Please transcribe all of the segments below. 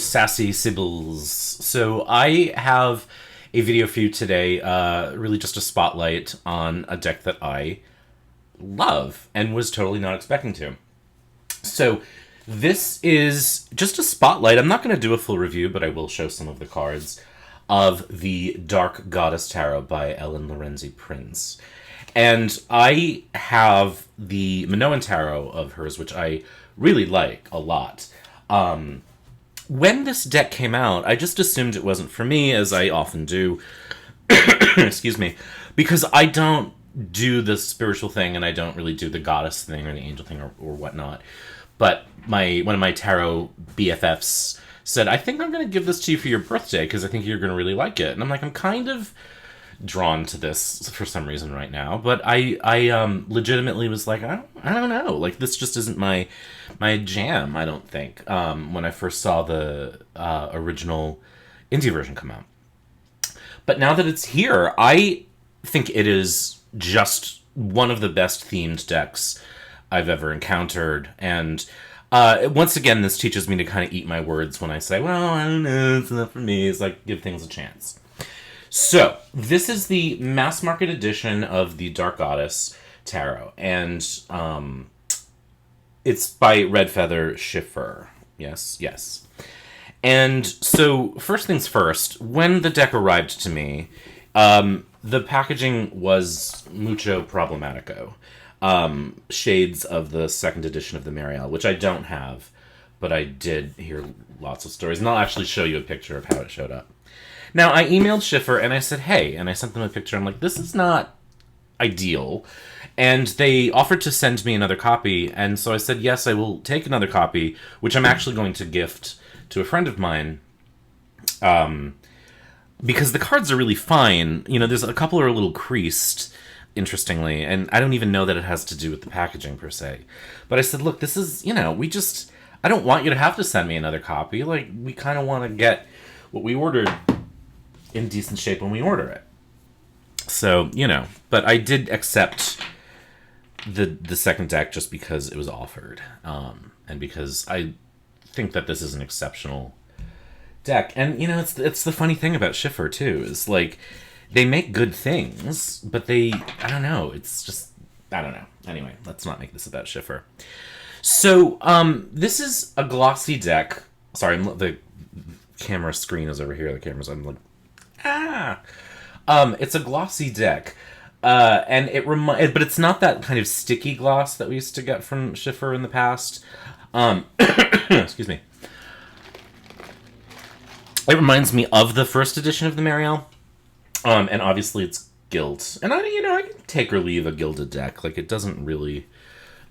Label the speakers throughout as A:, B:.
A: Sassy Sibbles. So I have a video for you today, really just a spotlight on a deck that I love and was totally not expecting to. So this is just a spotlight. I'm not going to do a full review, but I will show some of the cards of the Dark Goddess Tarot by Lorenzi-Prince. And I have the Minoan Tarot of hers, which I really like a lot. When this deck came out, I just assumed it wasn't for me, as I often do. Excuse me. Because I don't do the spiritual thing, and I don't really do the goddess thing or the angel thing or whatnot. But one of my tarot BFFs said, I think I'm going to give this to you for your birthday, because I think you're going to really like it. And I'm like, I'm kind of drawn to this for some reason right now, but I legitimately was like, I don't know, like this just isn't my jam, I don't think, when I first saw the original indie version come out. But now that it's here, I think it is just one of the best themed decks I've ever encountered, and once again, this teaches me to kind of eat my words when I say, well, I don't know, it's not for me. It's like, give things a chance. So, this is the mass market edition of the Dark Goddess Tarot, and it's by Red Feather Schiffer. Yes. And so, first things first, when the deck arrived to me, the packaging was mucho problematico. Shades of the second edition of the Marielle, which I don't have, but I did hear lots of stories, and I'll actually show you a picture of how it showed up. Now, I emailed Schiffer, and I said, hey, and I sent them a picture. I'm like, this is not ideal. And they offered to send me another copy, and so I said, yes, I will take another copy, which I'm actually going to gift to a friend of mine, because the cards are really fine. You know, there's a couple are a little creased, interestingly, and I don't even know that it has to do with the packaging, per se. But I said, look, this is, I don't want you to have to send me another copy. Like, we kind of want to get what we ordered in decent shape when we order it. So, but I did accept the second deck just because it was offered. And because I think that this is an exceptional deck. And, it's the funny thing about Schiffer, too, is like, they make good things, but I don't know, it's just, I don't know. Anyway, let's not make this about Schiffer. So, this is a glossy deck. Sorry, the camera screen is over here. I'm like, it's a glossy deck, and but it's not that kind of sticky gloss that we used to get from Schiffer in the past. Excuse me. It reminds me of the first edition of the Marielle, and obviously it's gilt, and I can take or leave a gilded deck. Like, it doesn't really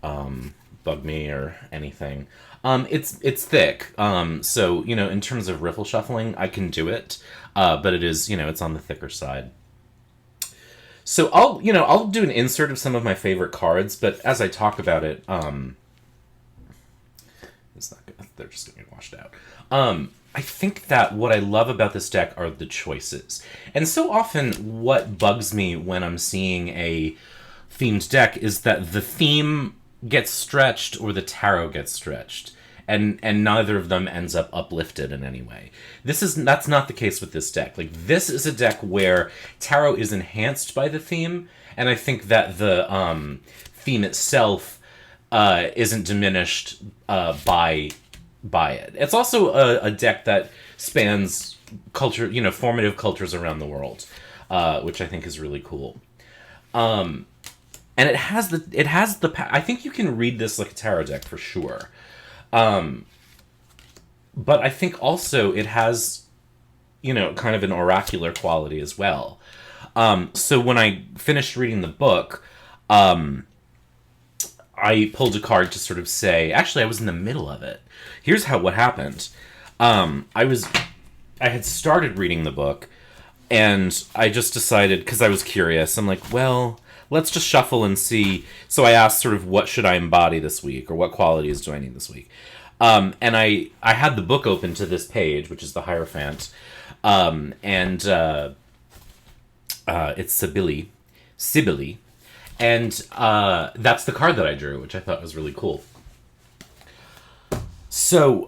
A: bug me or anything. It's thick, so in terms of riffle shuffling, I can do it. But it is, it's on the thicker side. So I'll do an insert of some of my favorite cards, but as I talk about it, it's not good. They're just gonna get washed out. I think that what I love about this deck are the choices. And so often what bugs me when I'm seeing a themed deck is that the theme gets stretched or the tarot gets stretched. And neither of them ends up uplifted in any way. That's not the case with this deck. Like, this is a deck where tarot is enhanced by the theme, and I think that the theme itself isn't diminished by it. It's also a deck that spans culture, formative cultures around the world, which I think is really cool. And it has I think you can read this like a tarot deck for sure. But I think also it has, kind of an oracular quality as well. So when I finished reading the book, I pulled a card to sort of say, actually, I was in the middle of it. Here's what happened. I had started reading the book, and I just decided, because I was curious, I'm like, well, let's just shuffle and see. So I asked sort of, what should I embody this week, or what qualities do I need this week? And I had the book open to this page, which is the Hierophant, and it's Cybele, and that's the card that I drew, which I thought was really cool. So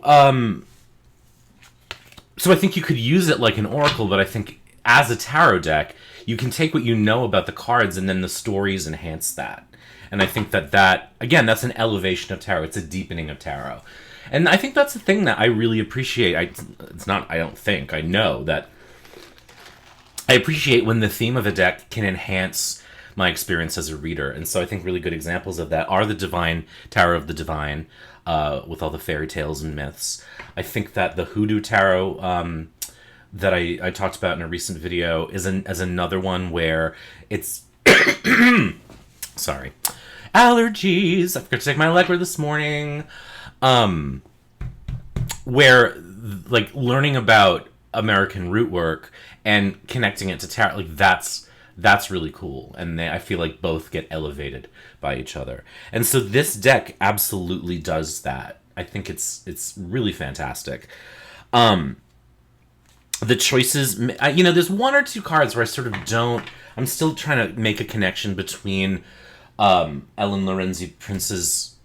A: So I think you could use it like an oracle, but I think as a tarot deck, you can take what you know about the cards and then the stories enhance that. And I think that again, that's an elevation of tarot. It's a deepening of tarot. And I think that's the thing that I really appreciate. I don't think, I know that I appreciate when the theme of a deck can enhance my experience as a reader. And so I think really good examples of that are the Divine Tarot of the Divine, with all the fairy tales and myths. I think that the Hoodoo Tarot that I talked about in a recent video is another one where it's... Sorry. Allergies! I forgot to take my Allegra this morning. Where, like, learning about American root work and connecting it to tarot, like, that's really cool. And I feel like both get elevated by each other. And so this deck absolutely does that. I think it's really fantastic. The choices, there's one or two cards where I sort of don't... I'm still trying to make a connection between Ellen Lorenzi-Prince's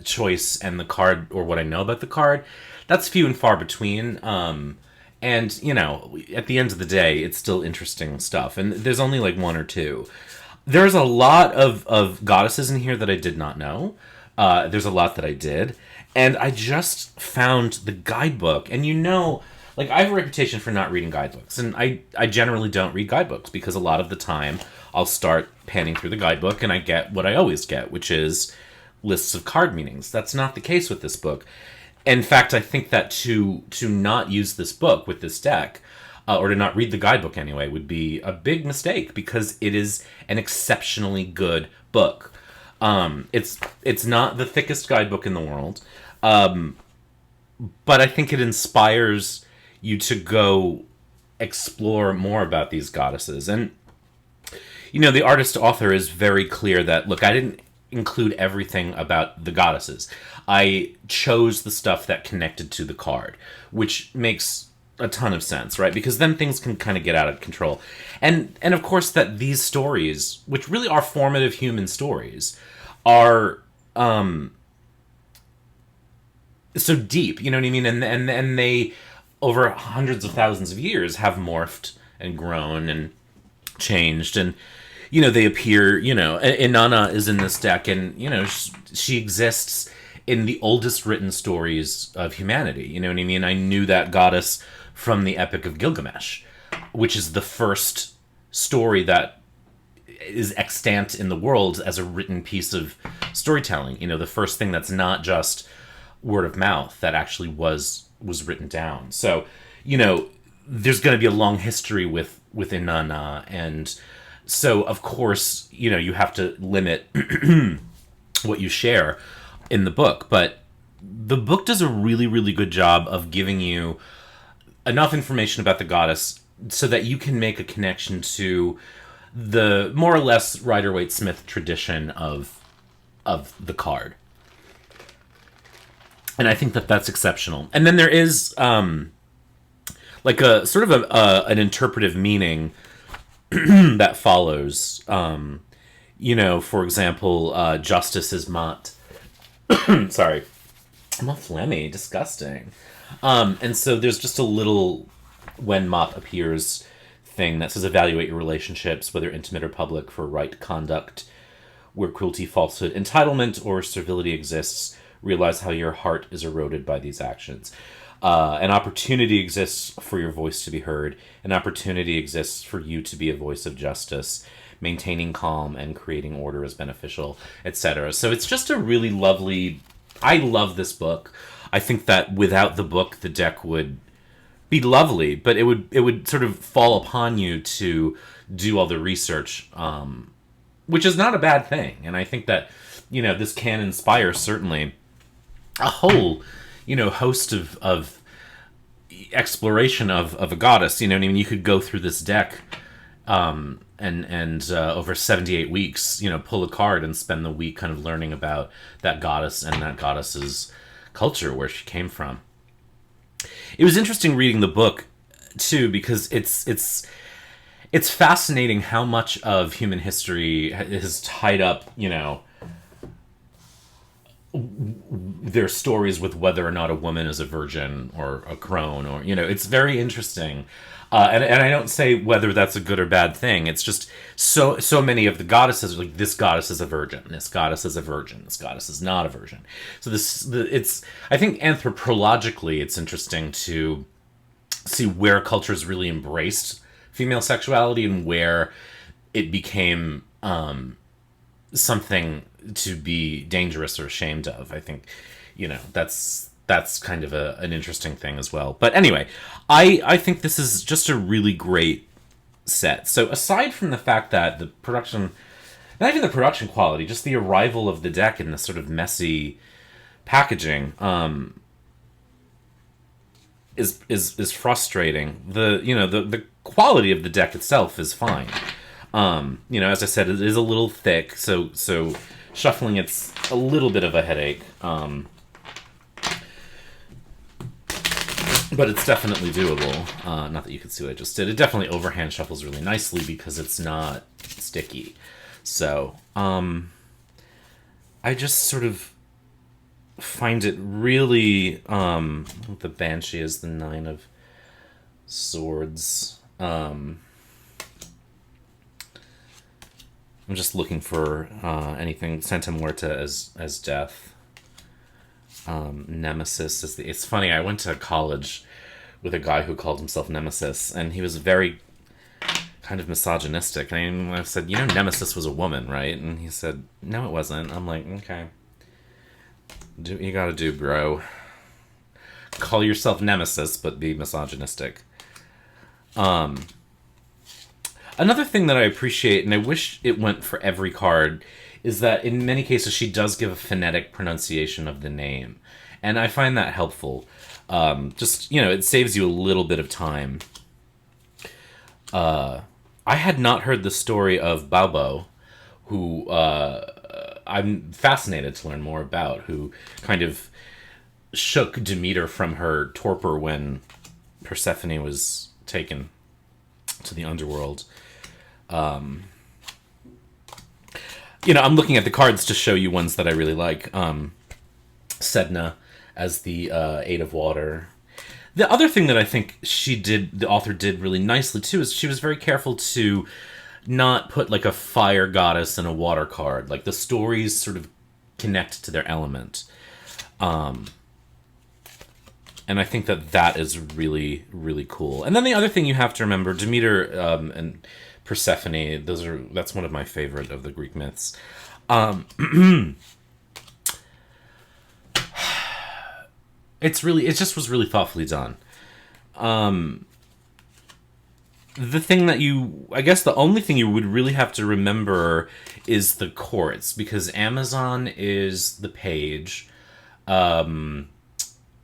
A: choice and the card, or what I know about the card. That's few and far between. And, at the end of the day, it's still interesting stuff. And there's only like one or two. There's a lot of goddesses in here that I did not know. There's a lot that I did. And I just found the guidebook. And like, I have a reputation for not reading guidebooks. And I generally don't read guidebooks because a lot of the time I'll start panning through the guidebook and I get what I always get, which is lists of card meanings. That's not the case with this book. In fact, I think that to not use this book with this deck, or to not read the guidebook anyway, would be a big mistake because it is an exceptionally good book. It's not the thickest guidebook in the world, but I think it inspires you to go explore more about these goddesses. And, the artist-author is very clear that, look, I didn't include everything about the goddesses. I chose the stuff that connected to the card, which makes a ton of sense, right? Because then things can kind of get out of control. And of course that these stories, which really are formative human stories, are so deep, you know what I mean? And they, over hundreds of thousands of years, have morphed and grown and changed. And they appear, Inanna is in this deck, and, she exists in the oldest written stories of humanity. You know what I mean? I knew that goddess from the Epic of Gilgamesh, which is the first story that is extant in the world as a written piece of storytelling. The first thing that's not just word of mouth, that actually was written down. So, there's going to be a long history with Inanna, and so, of course, you have to limit what you share in the book. But the book does a really, really good job of giving you enough information about the goddess so that you can make a connection to the more or less Rider-Waite-Smith tradition of the card. And I think that that's exceptional. And then there is like a sort of an interpretive meaning that follows. For example, justice is Mott. Sorry. I'm all phlegmy. Disgusting. And so there's just a little when Mott appears thing that says evaluate your relationships, whether intimate or public, for right conduct, where cruelty, falsehood, entitlement, or servility exists. Realize how your heart is eroded by these actions. An opportunity exists for your voice to be heard. An opportunity exists for you to be a voice of justice. Maintaining calm and creating order is beneficial, etc. So it's just a really lovely... I love this book. I think that without the book, the deck would be lovely, but it would sort of fall upon you to do all the research, which is not a bad thing. And I think that, this can inspire, certainly, a whole, host of exploration of a goddess. You know what I mean? You could go through this deck and over 78 weeks, pull a card and spend the week kind of learning about that goddess and that goddess's culture, where she came from. It was interesting reading the book, too, because it's fascinating how much of human history is tied up, their stories with whether or not a woman is a virgin or a crone, or it's very interesting. And I don't say whether that's a good or bad thing. It's just so many of the goddesses are like, this goddess is a virgin, this goddess is a virgin, this goddess is not a virgin. So it's, I think anthropologically it's interesting to see where cultures really embraced female sexuality and where it became something to be dangerous or ashamed of. I think, that's kind of an interesting thing as well. But anyway, I think this is just a really great set. So aside from the fact that the production, not even the production quality, just the arrival of the deck in this sort of messy packaging, is frustrating. The quality of the deck itself is fine. As I said, it is a little thick, so shuffling it's a little bit of a headache. But it's definitely doable. Not that you can see what I just did. It definitely overhand shuffles really nicely because it's not sticky. So, I just sort of find it really, the Banshee is the 9 of Swords. I'm just looking for anything. Santa Muerta as death. Nemesis is it's funny, I went to college with a guy who called himself Nemesis, and he was very kind of misogynistic. I said, Nemesis was a woman, right? And he said, no, it wasn't. I'm like, okay. Do what you gotta do, bro. Call yourself Nemesis, but be misogynistic. Another thing that I appreciate, and I wish it went for every card, is that in many cases she does give a phonetic pronunciation of the name. And I find that helpful. It saves you a little bit of time. I had not heard the story of Baobo, who I'm fascinated to learn more about, who kind of shook Demeter from her torpor when Persephone was taken to the underworld. I'm looking at the cards to show you ones that I really like. Sedna as the 8 of Water. The other thing that I think the author did really nicely too, is she was very careful to not put like a fire goddess in a water card. Like the stories sort of connect to their element. And I think that is really, really cool. And then the other thing you have to remember, Demeter and Persephone, that's one of my favorite of the Greek myths. It just was really thoughtfully done. The only thing you would really have to remember is the courts, because Amazon is the page,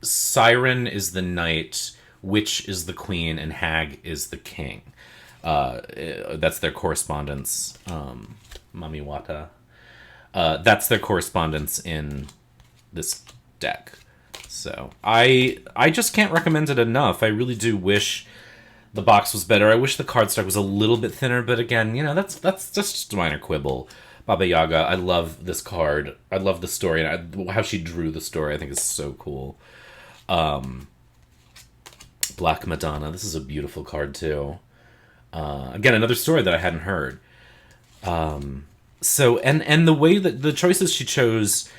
A: Siren is the knight, Witch is the queen, and Hag is the king. That's their correspondence. Mamiwata. That's their correspondence in this deck. So I just can't recommend it enough. I really do wish the box was better. I wish the cardstock was a little bit thinner, but again, that's just a minor quibble. Baba Yaga, I love this card. I love the story, and how she drew the story I think is so cool. Black Madonna, this is a beautiful card too. Again, another story that I hadn't heard. So the way that the choices she chose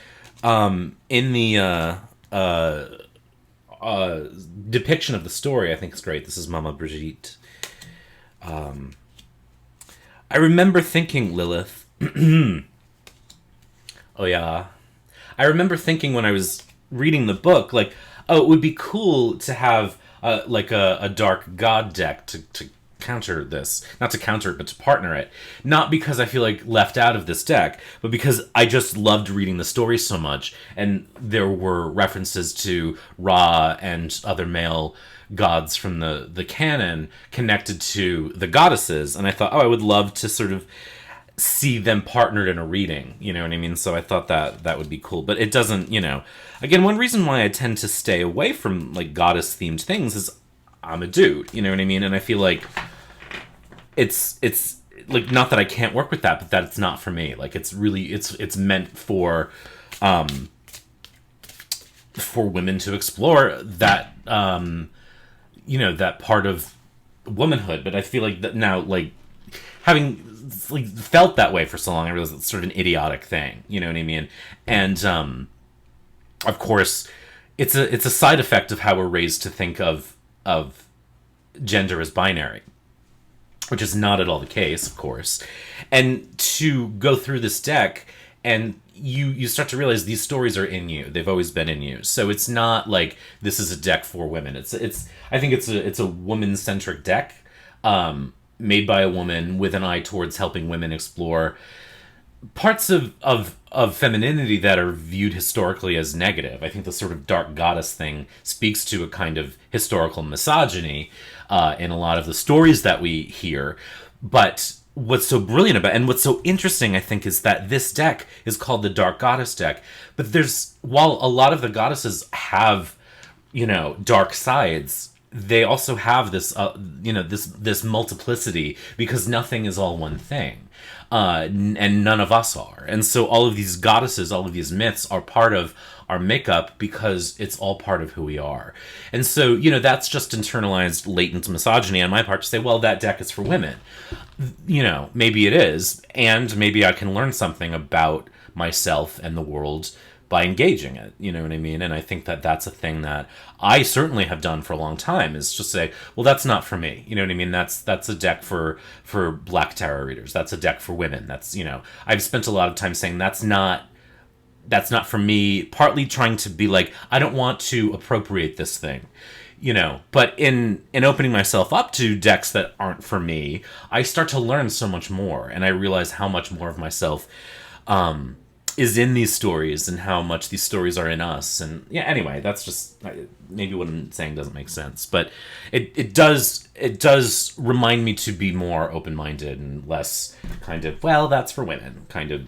A: in the depiction of the story, I think is great. This is Mama Brigitte. I remember thinking, Lilith. Oh yeah, I remember thinking when I was reading the book, like, oh, it would be cool to have a dark god deck to counter this. Not to counter it, but to partner it. Not because I feel like left out of this deck, but because I just loved reading the story so much, and there were references to Ra and other male gods from the canon connected to the goddesses, and I thought, oh, I would love to sort of see them partnered in a reading, you know what I mean? So I thought that would be cool, but it doesn't, Again, one reason why I tend to stay away from, like, goddess-themed things is I'm a dude, you know what I mean? And I feel like it's like, not that I can't work with that, but that it's not for me. Like, it's really, it's meant for for women to explore that, that part of womanhood. But I feel like that now, like, having like felt that way for so long, I realize it's sort of an idiotic thing. You know what I mean? And of course, it's a side effect of how we're raised to think of gender as binary, which is not at all the case, of course. And to go through this deck, and you start to realize these stories are in you. They've always been in you. So it's not like this is a deck for women. It's I think it's a woman centric deck, made by a woman with an eye towards helping women explore parts of femininity that are viewed historically as negative. I think the sort of dark goddess thing speaks to a kind of historical misogyny in a lot of the stories that we hear. But what's so brilliant about, and what's so interesting, I think, is that this deck is called the Dark Goddess deck. But while a lot of the goddesses have, dark sides, they also have this, this multiplicity, because nothing is all one thing. And none of us are. And so all of these goddesses, all of these myths are part of our makeup because it's all part of who we are. And so, that's just internalized latent misogyny on my part to say, well, that deck is for women. Maybe it is, and maybe I can learn something about myself and the world by engaging it. You know what I mean? And I think that that's a thing that I certainly have done for a long time, is just say, well, that's not for me. You know what I mean? That's a deck for Black Tarot readers. That's a deck for women. That's, I've spent a lot of time saying that's not for me, partly trying to be like, I don't want to appropriate this thing. But in opening myself up to decks that aren't for me, I start to learn so much more, and I realize how much more of myself is in these stories, and how much these stories are in us. And yeah, anyway, that's just, maybe what I'm saying doesn't make sense, but it does remind me to be more open-minded and less kind of, well, that's for women, kind of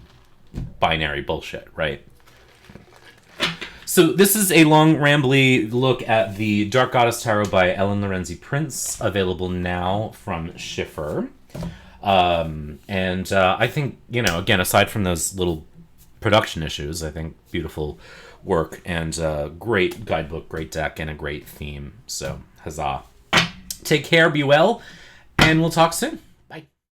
A: binary bullshit, right? So this is a long, rambly look at the Dark Goddess Tarot by Ellen Lorenzi-Prince, available now from Schiffer. And I think, again, aside from those little production issues, I think beautiful work, and great guidebook, great deck, and a great theme. So, huzzah. Take care, be well, and we'll talk soon.